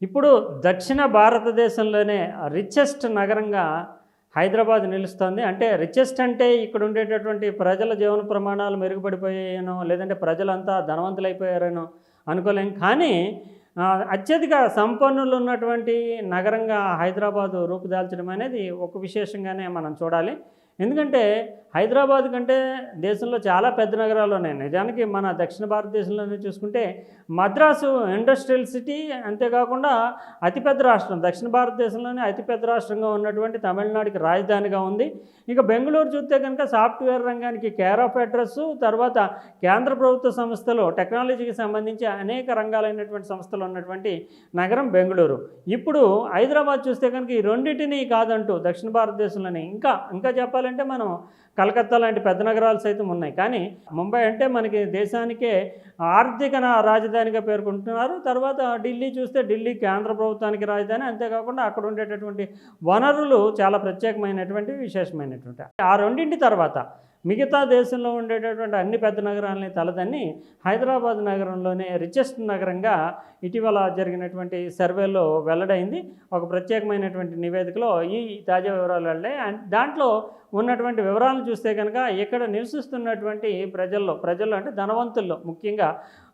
ఇప్పుడు దక్షిణ భారతదేశంలోనే రిచెస్ట్ నగరంగా హైదరాబాద్ నిలుస్తుంది. అంటే రిచెస్ట్ అంటే ఇక్కడ ఉండేటటువంటి ప్రజల జీవన ప్రమాణాలు మెరుగుపడిపోయాయనో, లేదంటే ప్రజలంతా ధనవంతులైపోయారనో అనుకోలేం. కానీ అత్యధిక సంపన్నులు ఉన్నటువంటి నగరంగా హైదరాబాదు రూపుదాల్చడం అనేది ఒక విశేషంగానే మనం చూడాలి. ఎందుకంటే హైదరాబాద్ కంటే దేశంలో చాలా పెద్ద నగరాలు ఉన్నాయి. నిజానికి మన దక్షిణ భారతదేశంలోనే చూసుకుంటే మద్రాసు ఇండస్ట్రియల్ సిటీ, అంతేకాకుండా అతిపెద్ద రాష్ట్రం, దక్షిణ భారతదేశంలోనే అతిపెద్ద రాష్ట్రంగా ఉన్నటువంటి తమిళనాడుకి రాజధానిగా ఉంది. ఇక బెంగళూరు చూస్తే కనుక సాఫ్ట్వేర్ రంగానికి కేర్ ఆఫ్ అడ్రస్, తర్వాత కేంద్ర ప్రభుత్వ సంస్థలు టెక్నాలజీకి సంబంధించి అనేక రంగాలైనటువంటి సంస్థలు ఉన్నటువంటి నగరం బెంగళూరు. ఇప్పుడు హైదరాబాద్ చూస్తే కనుక ఈ రెండింటినీ కాదంటూ దక్షిణ భారతదేశంలోనే ఇంకా చెప్పాలంటే మనం కలకత్తా లాంటి పెద్ద నగరాలు సైతం ఉన్నాయి. కానీ ముంబై అంటే మనకి దేశానికే ఆర్థిక రాజధానిగా పేర్కొంటున్నారు. తర్వాత ఢిల్లీ చూస్తే ఢిల్లీ కేంద్ర ప్రభుత్వానికి రాజధాని, అంతేకాకుండా అక్కడ ఉండేటటువంటి వనరులు చాలా ప్రత్యేకమైనటువంటి విశేషమైనటువంటి. ఆ రెండింటి తర్వాత మిగతా దేశంలో ఉండేటటువంటి అన్ని పెద్ద నగరాలని తలదన్ని హైదరాబాద్ నగరంలోనే రిచెస్ట్ నగరంగా ఇటీవల జరిగినటువంటి సర్వేలో వెల్లడైంది. ఒక ప్రత్యేకమైనటువంటి నివేదికలో ఈ తాజా వివరాలు వెళ్ళాయి. దాంట్లో ఉన్నటువంటి వివరాలను చూస్తే కనుక ఇక్కడ నివసిస్తున్నటువంటి ప్రజల్లో అంటే ధనవంతుల్లో ముఖ్యంగా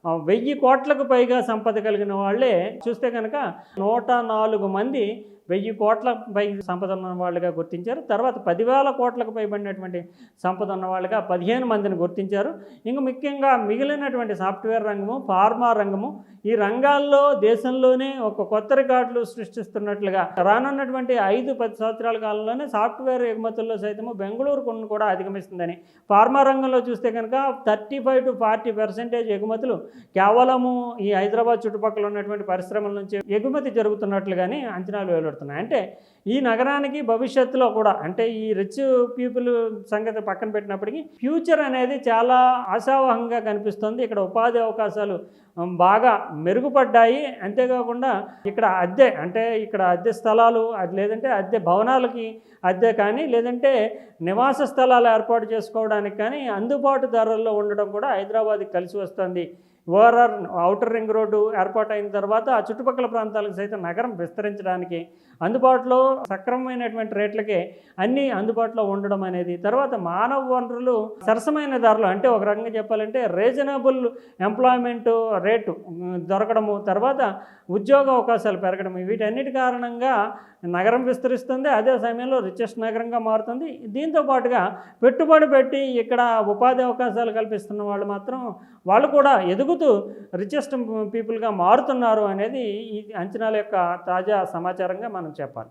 1000 కోట్లకు పైగా సంపద కలిగిన వాళ్ళే చూస్తే కనుక 104 మంది 1000 కోట్ల పై సంపద ఉన్న వాళ్ళుగా గుర్తించారు. తర్వాత 10,000 కోట్లకు పైబడినటువంటి సంపద ఉన్న వాళ్ళుగా 15 మందిని గుర్తించారు. ఇంకా ముఖ్యంగా మిగిలినటువంటి సాఫ్ట్వేర్ రంగము, ఫార్మా రంగము, ఈ రంగాల్లో దేశంలోనే ఒక కొత్త రికార్డులు సృష్టిస్తున్నట్లుగా రానున్నటువంటి 5-10 సంవత్సరాల కాలంలోనే సాఫ్ట్వేర్ ఎగుమతుల్లో సైతము బెంగళూరు కూడా అధిగమిస్తుందని. ఫార్మా రంగంలో చూస్తే కనుక 35-40% ఎగుమతులు కేవలము ఈ హైదరాబాద్ చుట్టుపక్కల ఉన్నటువంటి పరిశ్రమల నుంచి ఎగుమతి జరుగుతున్నట్లుగానే అంచనాలు వెలువడుతున్నాయి. అంటే ఈ నగరానికి భవిష్యత్తులో కూడా, అంటే ఈ రిచ్ పీపుల్ సంగతి పక్కన పెట్టినప్పటికీ ఫ్యూచర్ అనేది చాలా ఆశావహంగా కనిపిస్తుంది. ఇక్కడ ఉపాధి అవకాశాలు బాగా మెరుగుపడ్డాయి. అంతేకాకుండా ఇక్కడ అద్దె స్థలాలు, లేదంటే అద్దె భవనాలకి అద్దె కానీ, లేదంటే నివాస స్థలాలు ఏర్పాటు చేసుకోవడానికి కానీ అందుబాటు ధరల్లో ఉండడం కూడా హైదరాబాద్కి కలిసి వస్తుంది. ఓఆర్ఆర్ ఔటర్ రింగ్ రోడ్డు ఏర్పాటైన తర్వాత ఆ చుట్టుపక్కల ప్రాంతాలకు సైతం నగరం విస్తరించడానికి అందుబాటులో సక్రమమైనటువంటి రేట్లకే అన్నీ అందుబాటులో ఉండడం అనేది, తర్వాత మానవ వనరులు సరసమైన ధరలు, అంటే ఒక రకంగా చెప్పాలంటే రీజనబుల్ ఎంప్లాయ్మెంట్ రేటు దొరకడము, తర్వాత ఉద్యోగ అవకాశాలు పెరగడం, వీటన్నిటి కారణంగా నగరం విస్తరిస్తుంది. అదే సమయంలో రిచెస్ట్ నగరంగా మారుతుంది. దీంతో పాటుగా పెట్టుబడి పెట్టి ఇక్కడ ఉపాధి అవకాశాలు కల్పిస్తున్న వాళ్ళు కూడా ఎదుగుతూ రిచెస్ట్ పీపుల్గా మారుతున్నారు అనేది ఈ అంచనాల యొక్క తాజా సమాచారంగా మనం చెప్పాలి.